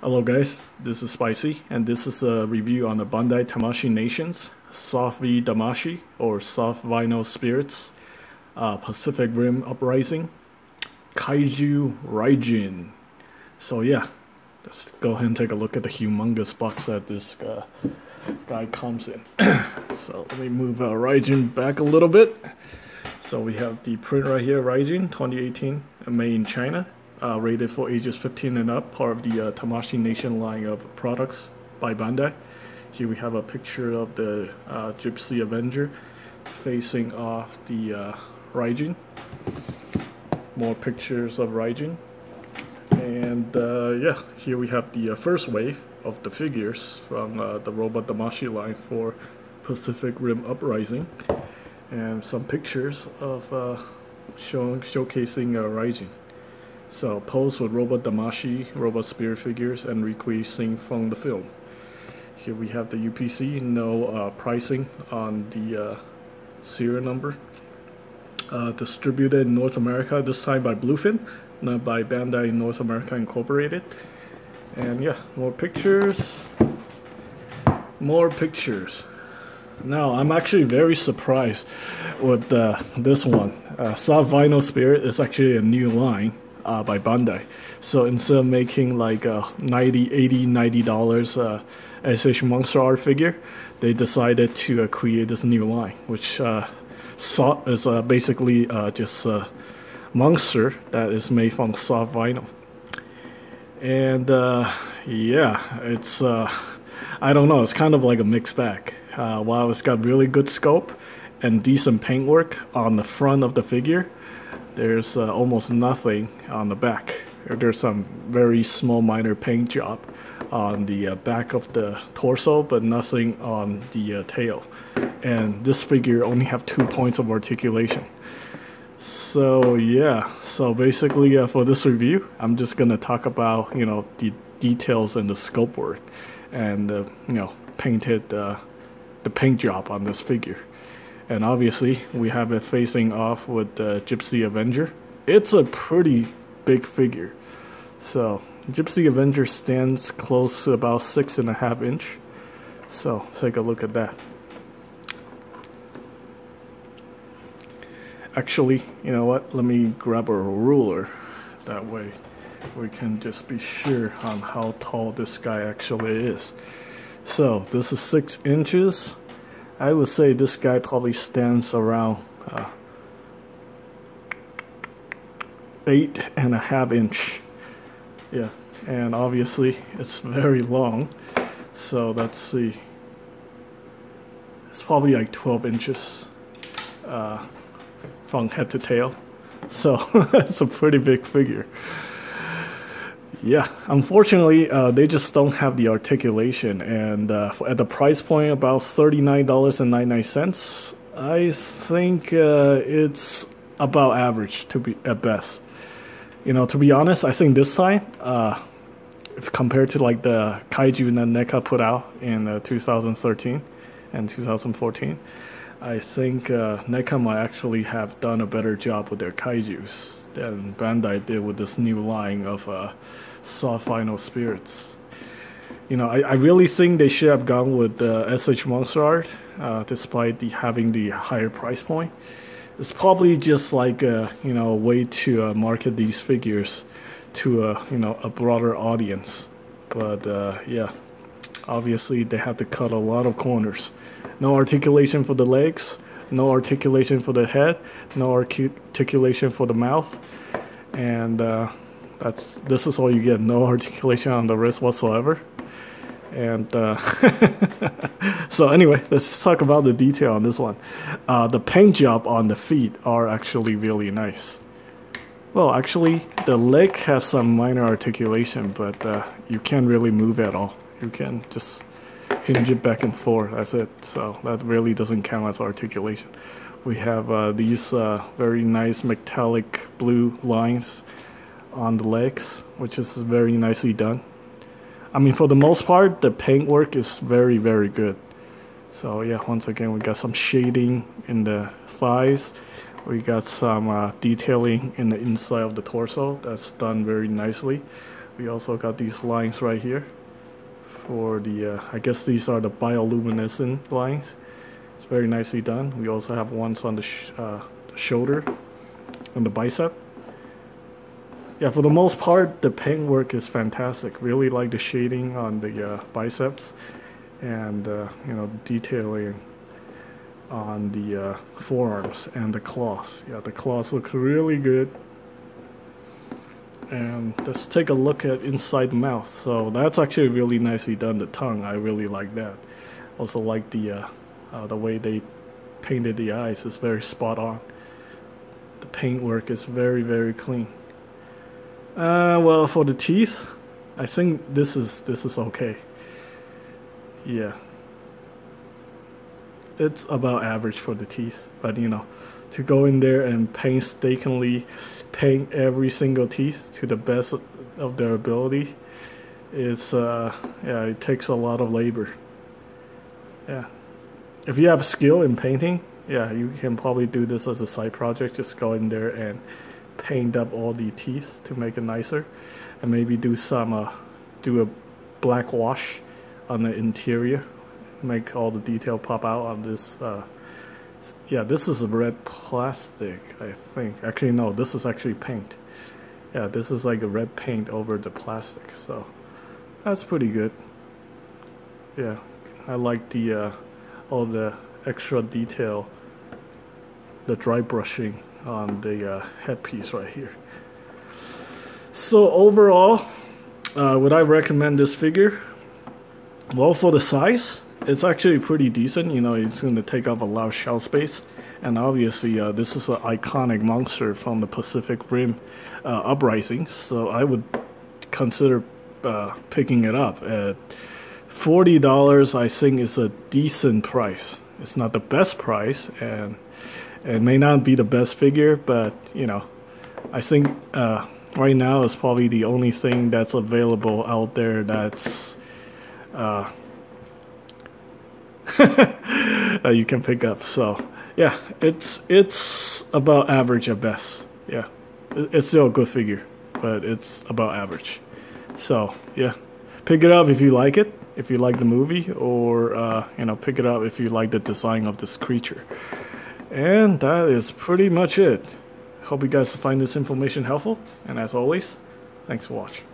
Hello guys, this is Spicy, and this is a review on the Bandai Tamashii Nations, SOFVI Damashii, or Soft Vinyl Spirits, Pacific Rim Uprising, Kaiju Raijin. So yeah, let's go ahead and take a look at the humongous box that this guy comes in. So let me move Raijin back a little bit. So we have the print right here, Raijin 2018, made in China. Rated for ages 15 and up, part of the Tamashii Nation line of products by Bandai. Here we have a picture of the Gypsy Avenger facing off the Raijin. More pictures of Raijin. And yeah, here we have the first wave of the figures from the Robot Damashii line for Pacific Rim Uprising. And some pictures of showcasing Raijin. So, posed with Robot Damashii, Robot Spirit figures, and requesting from the film. Here we have the UPC, no pricing on the serial number. Distributed in North America, this time by Bluefin, not by Bandai North America Incorporated. And yeah, more pictures. More pictures. Now, I'm actually very surprised with this one. Soft Vinyl Spirit is actually a new line. By Bandai. So instead of making like a $90 SH Monster art figure, they decided to create this new line, which is basically just a monster that is made from soft vinyl. And yeah, it's I don't know, it's kind of like a mixed bag. While it's got really good sculpt and decent paintwork on the front of the figure, there's almost nothing on the back. There's some very small minor paint job on the back of the torso, but nothing on the tail. And this figure only have 2 points of articulation. So yeah, so basically for this review, I'm just gonna talk about the details and the sculpt work, and painted the paint job on this figure. And obviously, we have it facing off with the Gypsy Avenger. It's a pretty big figure. So, Gypsy Avenger stands close to about 6.5 inches. So, take a look at that. Actually, you know what? Let me grab a ruler. That way, we can just be sure on how tall this guy actually is. So, this is 6 inches. I would say this guy probably stands around 8.5 inches. Yeah, and obviously it's very long. So let's see. It's probably like 12 inches from head to tail. So it's a pretty big figure. Yeah, unfortunately, they just don't have the articulation, and at the price point about $39.99, I think it's about average to be at best. To be honest, I think this time, if compared to like the Kaiju that NECA put out in 2013 and 2014, I think NECA might actually have done a better job with their Kaijus than Bandai did with this new line of soft vinyl spirits. I really think they should have gone with the SH Monster art, despite having the higher price point. It's probably just like a way to market these figures to a broader audience. But yeah, obviously they have to cut a lot of corners. No articulation for the legs, no articulation for the head, no articulation for the mouth, and this is all you get. No articulation on the wrist whatsoever. And so anyway, let's just talk about the detail on this one. The paint job on the feet are actually really nice. Well, actually, the leg has some minor articulation, but you can't really move at all. You can just hinge it back and forth. That's it. So that really doesn't count as articulation. We have these very nice metallic blue lines on the legs, which is very nicely done. I mean, for the most part, the paintwork is very, very good. So yeah, once again, we got some shading in the thighs. We got some detailing in the inside of the torso. That's done very nicely. We also got these lines right here for the, I guess these are the bioluminescent lines. It's very nicely done. We also have ones on the shoulder and the bicep. Yeah, for the most part, the paint work is fantastic. Really like the shading on the biceps, and you know, detailing on the forearms and the claws. Yeah, the claws look really good. And let's take a look at inside the mouth. So that's actually really nicely done. The tongue, I really like that. Also like the way they painted the eyes is very spot on. The paint work is very, very clean. Well, for the teeth, I think this is okay. Yeah, it's about average for the teeth, but you know, to go in there and painstakingly paint every single teeth to the best of their ability, it's yeah, it takes a lot of labor. Yeah, if you have skill in painting, yeah, you can probably do this as a side project. Just go in there and paint up all the teeth to make it nicer, and maybe do some do a black wash on the interior, make all the detail pop out on this. Yeah, this is a red plastic, I think. Actually, no, this is actually paint. Yeah, this is like a red paint over the plastic, so that's pretty good. Yeah, I like the all the extra detail, the dry brushing on the headpiece right here. So overall, would I recommend this figure? Well, for the size, it's actually pretty decent. You know, it's going to take up a lot of shelf space, and obviously this is an iconic monster from the Pacific Rim Uprising, so I would consider picking it up. At $40, I think is a decent price. It's not the best price, and it may not be the best figure, but you know, I think right now is probably the only thing that's available out there that's you can pick up. So yeah, it's about average at best. Yeah, it's still a good figure, but it's about average. So yeah, pick it up if you like it, if you like the movie, or you know, pick it up if you like the design of this creature. And that is pretty much it. Hope you guys find this information helpful, and as always, thanks for watching.